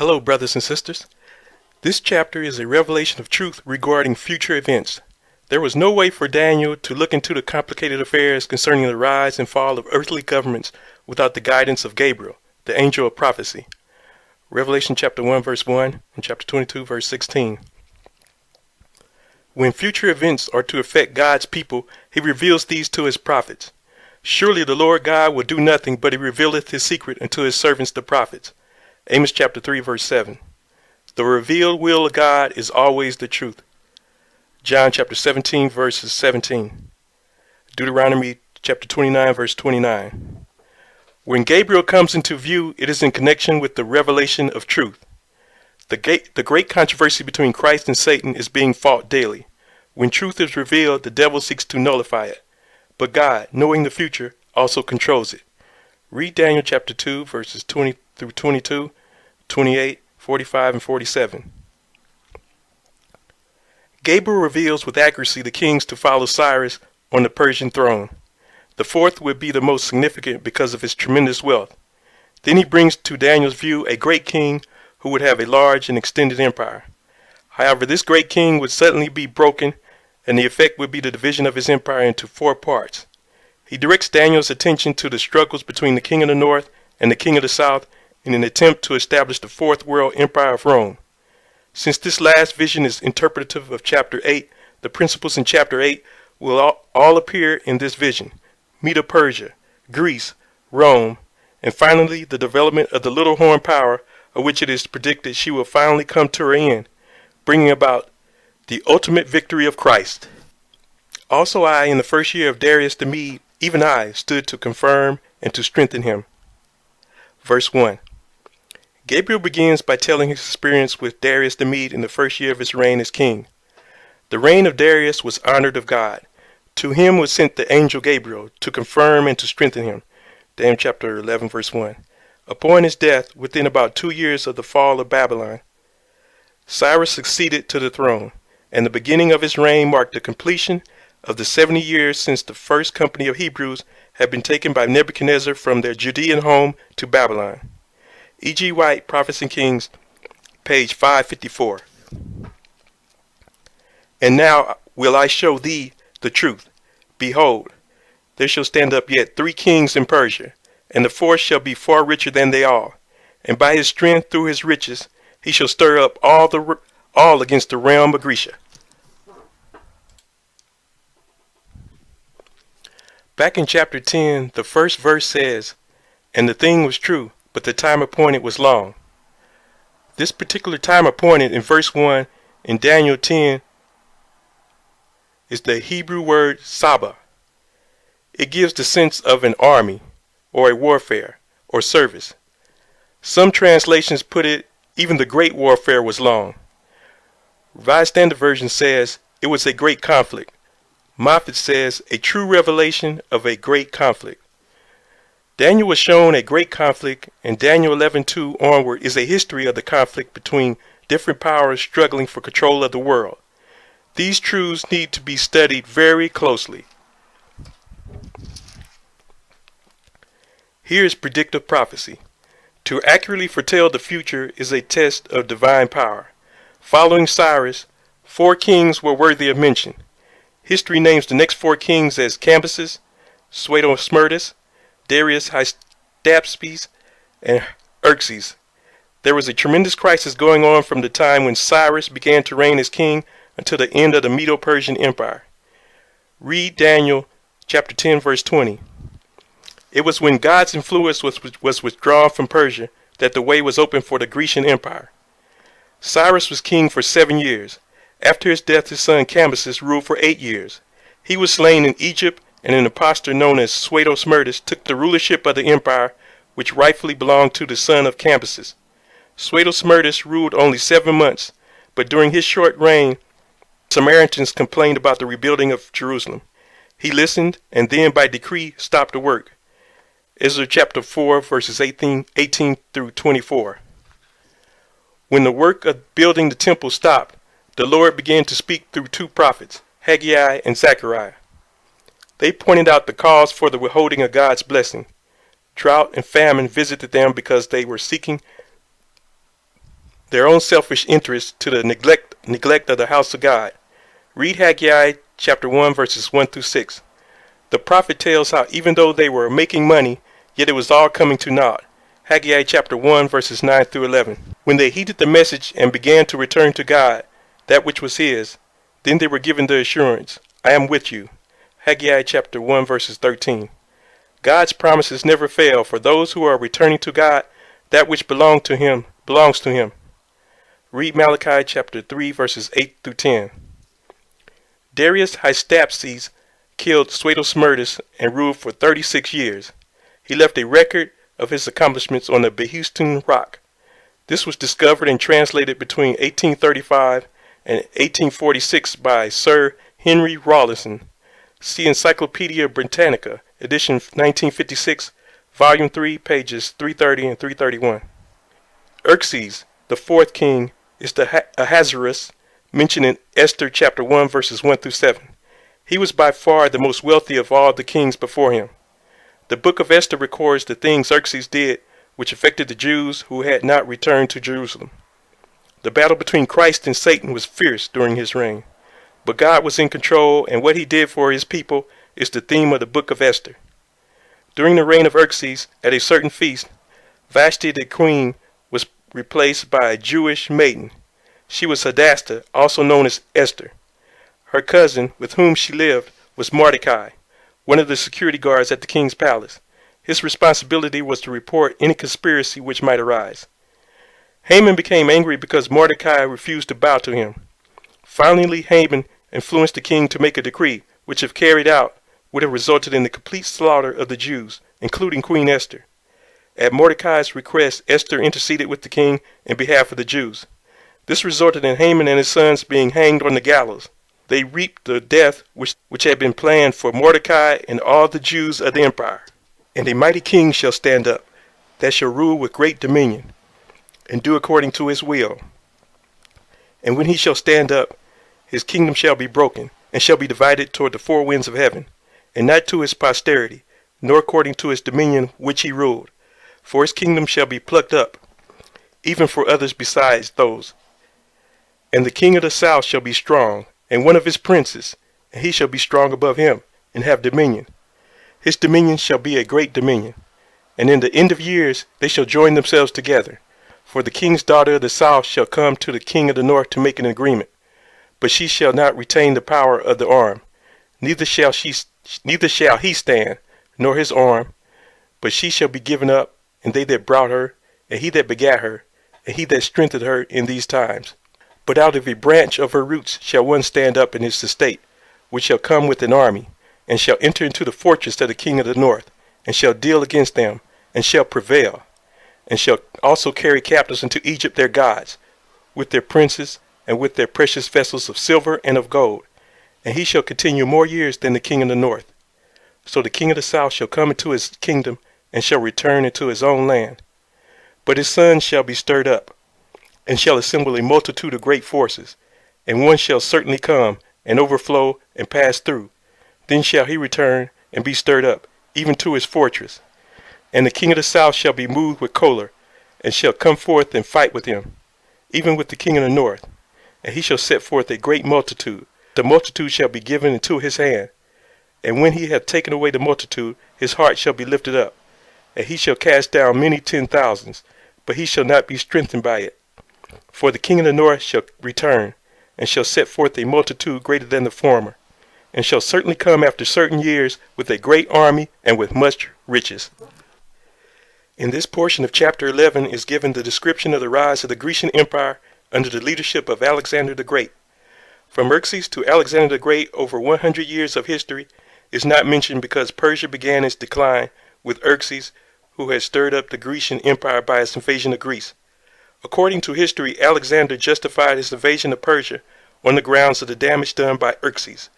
Hello, brothers and sisters. This chapter is a revelation of truth regarding future events. There was no way for Daniel to look into the complicated affairs concerning the rise and fall of earthly governments without the guidance of Gabriel, the angel of prophecy. Revelation chapter 1 verse 1 and chapter 22 verse 16. When future events are to affect God's people, he reveals these to his prophets. Surely the Lord God will do nothing, but he revealeth his secret unto his servants the prophets. Amos chapter 3 verse 7. The revealed will of God is always the truth. John chapter 17 verses 17. Deuteronomy chapter 29 verse 29. When Gabriel comes into view, it is in connection with the revelation of truth. The great controversy between Christ and Satan is being fought daily. When truth is revealed, the devil seeks to nullify it. But God, knowing the future, also controls it. Read Daniel chapter 2 verses 20 through 22, 28, 45, and 47. Gabriel reveals with accuracy the kings to follow Cyrus on the Persian throne. The fourth would be the most significant because of his tremendous wealth. Then he brings to Daniel's view a great king who would have a large and extended empire. However, this great king would suddenly be broken, and the effect would be the division of his empire into four parts. He directs Daniel's attention to the struggles between the king of the north and the king of the south in an attempt to establish the fourth world empire of Rome. Since this last vision is interpretative of chapter 8, the principles in chapter 8 will all appear in this vision. Medo-Persia, Greece, Rome, and finally the development of the little horn power, of which it is predicted she will finally come to her end, bringing about the ultimate victory of Christ. Also I, in the first year of Darius the Mede, even I, stood to confirm and to strengthen him. Verse 1. Gabriel begins by telling his experience with Darius the Mede in the first year of his reign as king. The reign of Darius was honored of God. To him was sent the angel Gabriel to confirm and to strengthen him. Daniel chapter 11 verse 1. Upon his death, within about 2 years of the fall of Babylon, Cyrus succeeded to the throne, and the beginning of his reign marked the completion of the 70 years since the first company of Hebrews had been taken by Nebuchadnezzar from their Judean home to Babylon. E.G. White, Prophets and Kings, page 554. And now will I show thee the truth. Behold, there shall stand up yet 3 kings in Persia, and the fourth shall be far richer than they all. And by his strength through his riches he shall stir up all against the realm of Grecia. Back in chapter 10, the first verse says, "And the thing was true, but the time appointed was long." This particular time appointed in verse 1 in Daniel 10 is the Hebrew word Saba. It gives the sense of an army, or a warfare, or service. Some translations put it, even the great warfare was long. Revised Standard Version says, it was a great conflict. Moffat says, a true revelation of a great conflict. Daniel was shown a great conflict, and Daniel 11:2 onward is a history of the conflict between different powers struggling for control of the world. These truths need to be studied very closely. Here is predictive prophecy. To accurately foretell the future is a test of divine power. Following Cyrus, 4 kings were worthy of mention. History names the next 4 kings as Cambyses, Suetonius, Darius Hystaspes, and Xerxes. There was a tremendous crisis going on from the time when Cyrus began to reign as king until the end of the Medo-Persian Empire. Read Daniel chapter 10 verse 20. It was when God's influence was withdrawn from Persia that the way was open for the Grecian Empire. Cyrus was king for 7 years. After his death, his son Cambyses ruled for 8 years. He was slain in Egypt, and an impostor known as Suetonius took the rulership of the empire, which rightfully belonged to the son of Cambyses. Suetonius ruled only 7 months, but during his short reign, Samaritans complained about the rebuilding of Jerusalem. He listened, and then by decree stopped the work. Ezra chapter 4 verses 18 through 24. When the work of building the temple stopped, the Lord began to speak through 2 prophets, Haggai and Zechariah. They pointed out the cause for the withholding of God's blessing. Drought and famine visited them because they were seeking their own selfish interests to the neglect of the house of God. Read Haggai chapter 1 verses 1 through 6. The prophet tells how even though they were making money, yet it was all coming to naught. Haggai chapter 1 verses 9 through 11. When they heeded the message and began to return to God, that which was his, then they were given the assurance, I am with you. Haggai chapter 1 verses 13. God's promises never fail for those who are returning to God. That which belongs to him belongs to him. Read Malachi chapter 3 verses 8 through 10. Darius Hystaspes killed Suetosmyrtus and ruled for 36 years. He left a record of his accomplishments on the Behistun rock. This was discovered and translated between 1835 and 1846 by Sir Henry Rawlinson. See Encyclopedia Britannica, edition 1956, volume 3, pages 330 and 331. Xerxes, the fourth king, is the Ahasuerus mentioned in Esther chapter 1 verses 1 through 7. He was by far the most wealthy of all the kings before him. The book of Esther records the things Xerxes did which affected the Jews who had not returned to Jerusalem. The battle between Christ and Satan was fierce during his reign, but God was in control, and what he did for his people is the theme of the book of Esther. During the reign of Xerxes, at a certain feast, Vashti the queen was replaced by a Jewish maiden. She was Hadassah, also known as Esther. Her cousin, with whom she lived, was Mordecai, one of the security guards at the king's palace. His responsibility was to report any conspiracy which might arise. Haman became angry because Mordecai refused to bow to him. Finally, Haman influenced the king to make a decree, which if carried out, would have resulted in the complete slaughter of the Jews, including Queen Esther. At Mordecai's request, Esther interceded with the king in behalf of the Jews. This resulted in Haman and his sons being hanged on the gallows. They reaped the death which had been planned for Mordecai and all the Jews of the empire. And a mighty king shall stand up, that shall rule with great dominion, and do according to his will. And when he shall stand up, his kingdom shall be broken, and shall be divided toward the four winds of heaven, and not to his posterity, nor according to his dominion which he ruled. For his kingdom shall be plucked up, even for others besides those. And the king of the south shall be strong, and one of his princes, and he shall be strong above him, and have dominion. His dominion shall be a great dominion, and in the end of years they shall join themselves together. For the king's daughter of the south shall come to the king of the north to make an agreement, but she shall not retain the power of the arm, neither shall he stand, nor his arm, but she shall be given up, and they that brought her, and he that begat her, and he that strengthened her in these times. But out of a branch of her roots shall one stand up in his estate, which shall come with an army, and shall enter into the fortress of the king of the north, and shall deal against them, and shall prevail, and shall also carry captives into Egypt their gods, with their princes, and with their precious vessels of silver and of gold. And he shall continue more years than the king of the north. So the king of the south shall come into his kingdom, and shall return into his own land. But his sons shall be stirred up, and shall assemble a multitude of great forces, and one shall certainly come, and overflow, and pass through. Then shall he return, and be stirred up, even to his fortress. And the king of the south shall be moved with choler, and shall come forth and fight with him, even with the king of the north. And he shall set forth a great multitude. The multitude shall be given into his hand. And when he hath taken away the multitude, his heart shall be lifted up. And he shall cast down many 10,000s, but he shall not be strengthened by it. For the king of the north shall return, and shall set forth a multitude greater than the former, and shall certainly come after certain years with a great army and with much riches. In this portion of chapter 11 is given the description of the rise of the Grecian Empire under the leadership of Alexander the Great. From Xerxes to Alexander the Great, over 100 years of history is not mentioned because Persia began its decline with Xerxes, who had stirred up the Grecian Empire by his invasion of Greece. According to history, Alexander justified his invasion of Persia on the grounds of the damage done by Xerxes.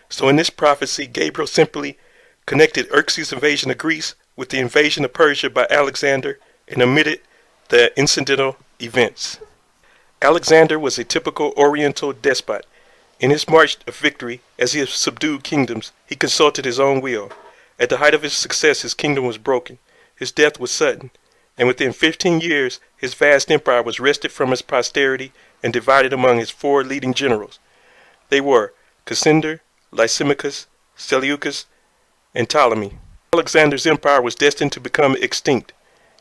So in this prophecy, Gabriel simply connected Xerxes' invasion of Greece with the invasion of Persia by Alexander and omitted the incidental events. Alexander was a typical Oriental despot. In his march of victory, as he subdued kingdoms, he consulted his own will. At the height of his success, his kingdom was broken. His death was sudden. and within 15 years his vast empire was wrested from his posterity and divided among his 4 leading generals. They were Cassander, Lysimachus, Seleucus, and Ptolemy. Alexander's empire was destined to become extinct.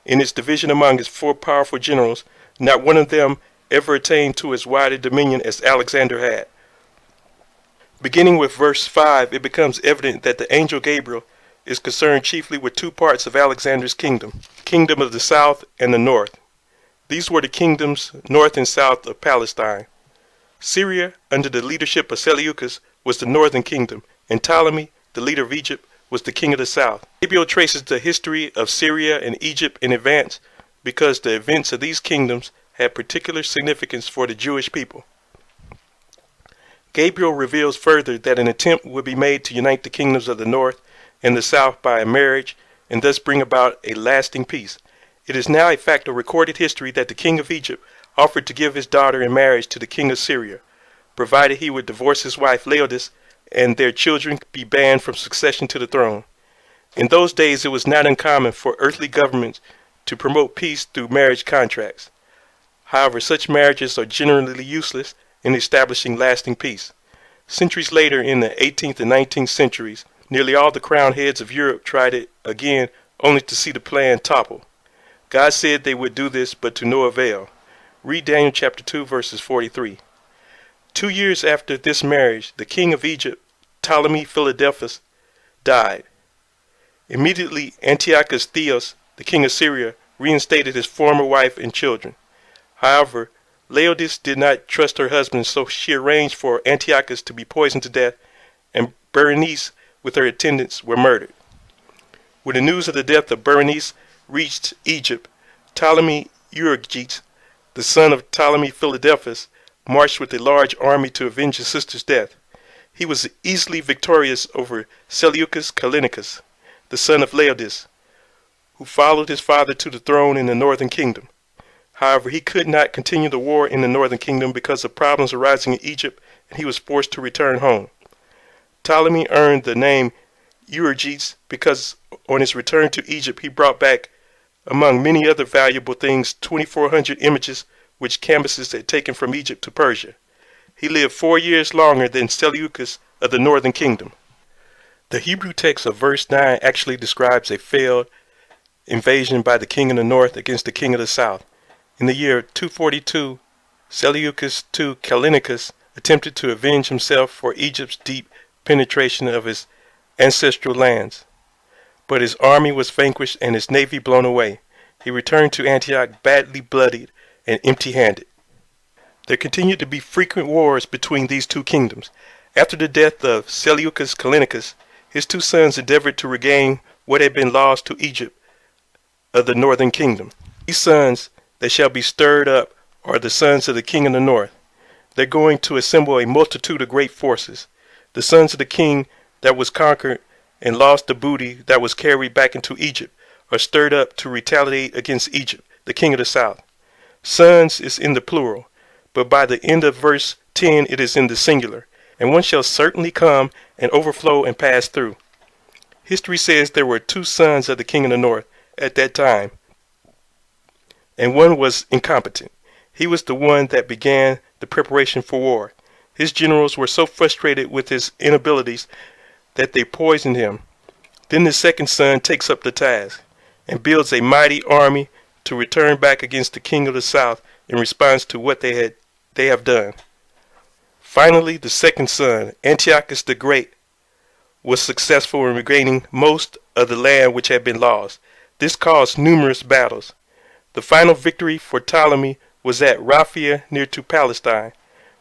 In its division among his 4 powerful generals, not one of them ever attained to as wide a dominion as Alexander had. Beginning with verse 5, it becomes evident that the angel Gabriel is concerned chiefly with 2 parts of Alexander's kingdom, the kingdom of the south and the north. These were the kingdoms north and south of Palestine. Syria, under the leadership of Seleucus, was the northern kingdom, and Ptolemy, the leader of Egypt, was the king of the south. Gabriel traces the history of Syria and Egypt in advance because the events of these kingdoms had particular significance for the Jewish people. Gabriel reveals further that an attempt would be made to unite the kingdoms of the north and the south by a marriage and thus bring about a lasting peace. It is now a fact of recorded history that the king of Egypt offered to give his daughter in marriage to the king of Syria, provided he would divorce his wife Laodice and their children be banned from succession to the throne. In those days it was not uncommon for earthly governments to promote peace through marriage contracts. However, such marriages are generally useless in establishing lasting peace. Centuries later, in the 18th and 19th centuries, nearly all the crowned heads of Europe tried it again, only to see the plan topple. God said they would do this, but to no avail. Read Daniel chapter 2, verses 43. 2 years after this marriage, the king of Egypt, Ptolemy Philadelphus, died. Immediately, Antiochus Theos, the king of Syria, reinstated his former wife and children. However, Laodice did not trust her husband, so she arranged for Antiochus to be poisoned to death, and Berenice with her attendants were murdered. When the news of the death of Berenice reached Egypt, Ptolemy Euergetes, the son of Ptolemy Philadelphus, marched with a large army to avenge his sister's death. He was easily victorious over Seleucus Callinicus, the son of Laodice, who followed his father to the throne in the northern kingdom. However, he could not continue the war in the northern kingdom because of problems arising in Egypt, and he was forced to return home. Ptolemy earned the name Euergetes because on his return to Egypt he brought back, among many other valuable things, 2,400 images which Cambyses had taken from Egypt to Persia. He lived 4 years longer than Seleucus of the northern kingdom. The Hebrew text of verse 9 actually describes a failed invasion by the king of the north against the king of the south. In the year 242, Seleucus II Callinicus attempted to avenge himself for Egypt's deep penetration of his ancestral lands. But his army was vanquished and his navy blown away. He returned to Antioch badly bloodied and empty-handed. There continued to be frequent wars between these 2 kingdoms. After the death of Seleucus Callinicus, his 2 sons endeavored to regain what had been lost to Egypt of the northern kingdom. These sons that shall be stirred up are the sons of the king of the north. They're going to assemble a multitude of great forces. The sons of the king that was conquered and lost the booty that was carried back into Egypt are stirred up to retaliate against Egypt, the king of the south. Sons is in the plural, but by the end of verse 10 it is in the singular, and one shall certainly come and overflow and pass through. History says there were 2 sons of the king of the north at that time, and one was incompetent. He was the one that began the preparation for war. His generals were so frustrated with his inabilities that they poisoned him. Then the second son takes up the task and builds a mighty army to return back against the king of the south in response to what they have done. Finally, the second son, Antiochus the Great, was successful in regaining most of the land which had been lost. This caused numerous battles. The final victory for Ptolemy was at Raphia near to Palestine.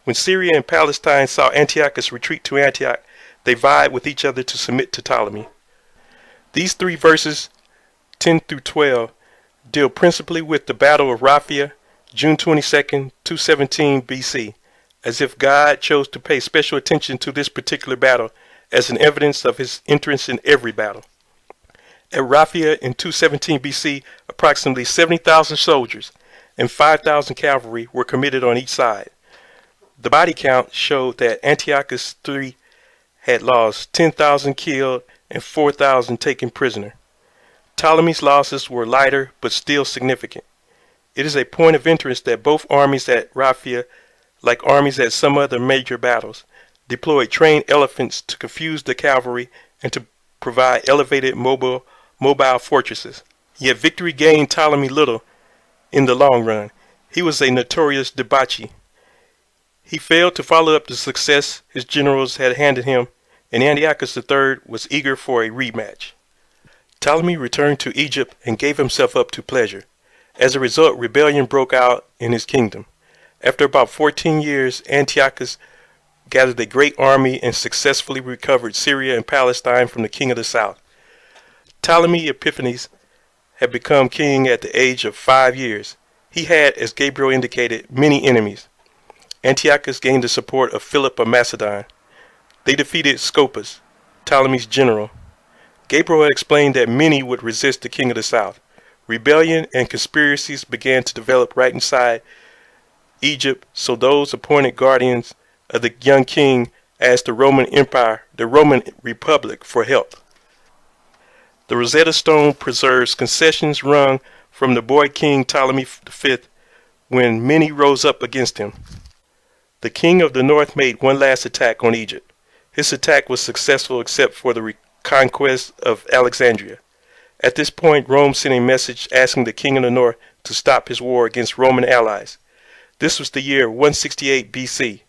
When Syria and Palestine saw Antiochus retreat to Antioch, they vied with each other to submit to Ptolemy. These 3 verses, 10 through 12, deal principally with the Battle of Raphia, June 22nd, 217 BC, as if God chose to pay special attention to this particular battle as an evidence of his entrance in every battle. At Raphia in 217 BC, approximately 70,000 soldiers and 5,000 cavalry were committed on each side. The body count showed that Antiochus III had lost 10,000 killed and 4,000 taken prisoner. Ptolemy's losses were lighter but still significant. It is a point of interest that both armies at Raphia, like armies at some other major battles, deployed trained elephants to confuse the cavalry and to provide elevated mobile fortresses. Yet victory gained Ptolemy little in the long run. He was a notorious debauchee. He failed to follow up the success his generals had handed him, and Antiochus III was eager for a rematch. Ptolemy returned to Egypt and gave himself up to pleasure. As a result, rebellion broke out in his kingdom. After about 14 years, Antiochus gathered a great army and successfully recovered Syria and Palestine from the king of the south. Ptolemy Epiphanes had become king at the age of 5 years. He had, as Gabriel indicated, many enemies. Antiochus gained the support of Philip of Macedon. They defeated Scopas, Ptolemy's general. Gabriel had explained that many would resist the king of the south. Rebellion and conspiracies began to develop right inside Egypt, so those appointed guardians of the young king asked the Roman Empire, the Roman Republic, for help. The Rosetta Stone preserves concessions wrung from the boy king Ptolemy V when many rose up against him. The king of the north made one last attack on Egypt. His attack was successful except for the reconquest of Alexandria. At this point, Rome sent a message asking the king of the north to stop his war against Roman allies. This was the year 168 BC,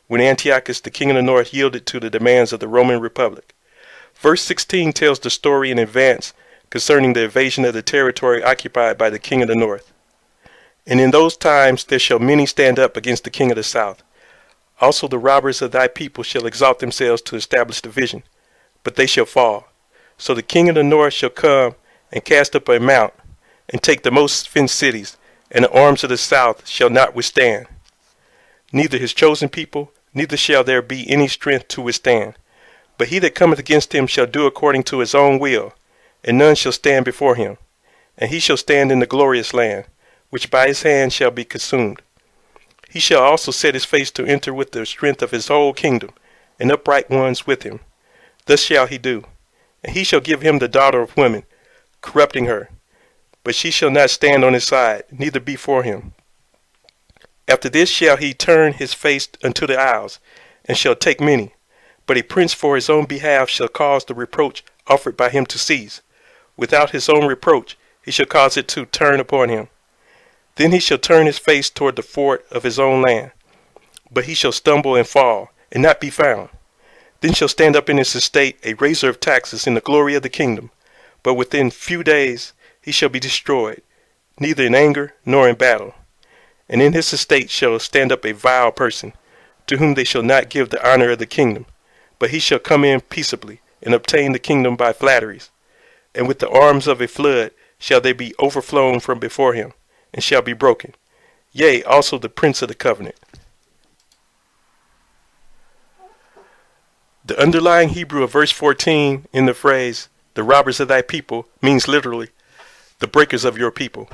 when Antiochus, the king of the north, yielded to the demands of the Roman Republic. Verse 16 tells the story in advance concerning the invasion of the territory occupied by the king of the north. And in those times there shall many stand up against the king of the south. Also the robbers of thy people shall exalt themselves to establish division, but they shall fall. So the king of the north shall come and cast up a mount, and take the most fenced cities, and the arms of the south shall not withstand. Neither his chosen people, neither shall there be any strength to withstand. But he that cometh against him shall do according to his own will, and none shall stand before him. And he shall stand in the glorious land, which by his hand shall be consumed. He shall also set his face to enter with the strength of his whole kingdom, and upright ones with him. Thus shall he do. And he shall give him the daughter of women, corrupting her. But she shall not stand on his side, neither be for him. After this shall he turn his face unto the isles, and shall take many. But a prince for his own behalf shall cause the reproach offered by him to cease. Without his own reproach he shall cause it to turn upon him. Then he shall turn his face toward the fort of his own land. But he shall stumble and fall, and not be found. Then shall stand up in his estate a raiser of taxes in the glory of the kingdom. But within few days he shall be destroyed, neither in anger nor in battle. And in his estate shall stand up a vile person, to whom they shall not give the honor of the kingdom. But he shall come in peaceably, and obtain the kingdom by flatteries. And with the arms of a flood shall they be overflown from before him, and shall be broken. Yea, also the prince of the covenant. The underlying Hebrew of verse 14 in the phrase, the robbers of thy people, means literally, the breakers of your people.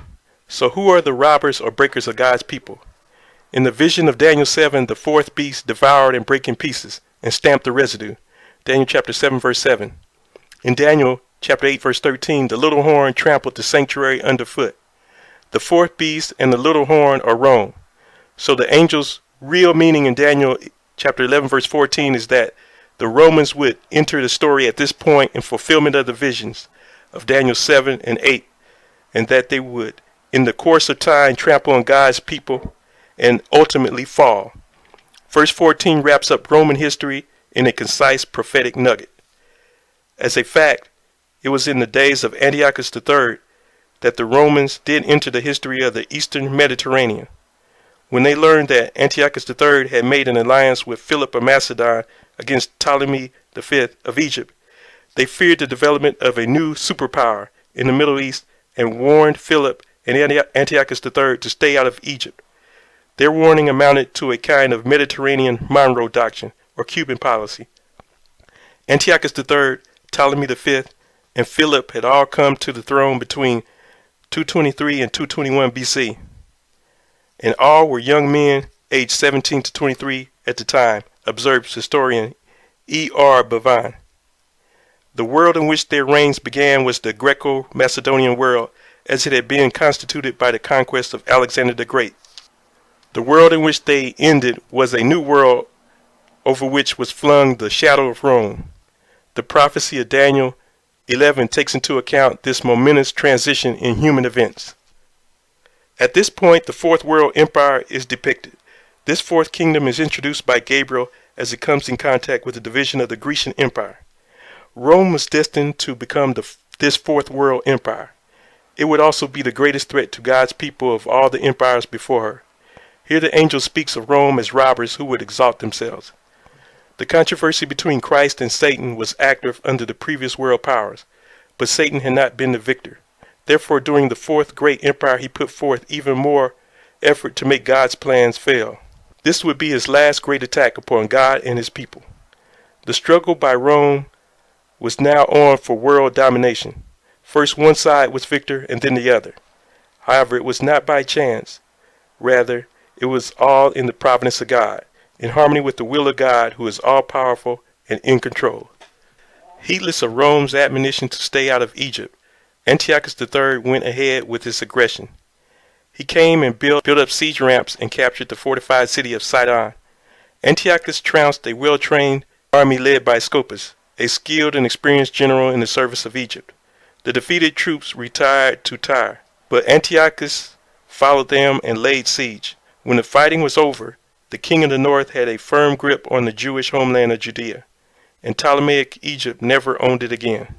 So who are the robbers or breakers of God's people? In the vision of Daniel 7, the fourth beast devoured and brake in pieces, and stamped the residue. Daniel chapter 7, verse 7. In Daniel chapter 8, verse 13, the little horn trampled the sanctuary underfoot. The fourth beast and the little horn are Rome. So the angel's real meaning in Daniel chapter 11, verse 14 is that the Romans would enter the story at this point in fulfillment of the visions of Daniel 7 and 8, and that they would, in the course of time, trample on God's people and ultimately fall. Verse 14 wraps up Roman history in a concise prophetic nugget. As a fact, it was in the days of Antiochus III that the Romans did enter the history of the Eastern Mediterranean. When they learned that Antiochus III had made an alliance with Philip of Macedon against Ptolemy V of Egypt, they feared the development of a new superpower in the Middle East and warned Philip and Antiochus III to stay out of Egypt. Their warning amounted to a kind of Mediterranean Monroe Doctrine or Cuban policy. Antiochus III, Ptolemy V, and Philip had all come to the throne between 223 and 221 BC. And all were young men aged 17 to 23 at the time, observes historian E.R. Bavine. The world in which their reigns began was the Greco-Macedonian world, as it had been constituted by the conquest of Alexander the Great. The world in which they ended was a new world over which was flung the shadow of Rome. The prophecy of Daniel 11 takes into account this momentous transition in human events. At this point, the Fourth World Empire is depicted. This fourth kingdom is introduced by Gabriel as it comes in contact with the division of the Grecian Empire. Rome was destined to become this Fourth World Empire. It would also be the greatest threat to God's people of all the empires before her. Here the angel speaks of Rome as robbers who would exalt themselves. The controversy between Christ and Satan was active under the previous world powers, but Satan had not been the victor. Therefore, during the fourth great empire, he put forth even more effort to make God's plans fail. This would be his last great attack upon God and his people. The struggle by Rome was now on for world domination. First one side was victor and then the other. However, it was not by chance. Rather, it was all in the providence of God, in harmony with the will of God, who is all-powerful and in control. Heedless of Rome's admonition to stay out of Egypt, Antiochus III went ahead with his aggression. He came and built up siege ramps and captured the fortified city of Sidon. Antiochus trounced a well-trained army led by Scopas, a skilled and experienced general in the service of Egypt. The defeated troops retired to Tyre, but Antiochus followed them and laid siege. When the fighting was over, the king of the north had a firm grip on the Jewish homeland of Judea, and Ptolemaic Egypt never owned it again.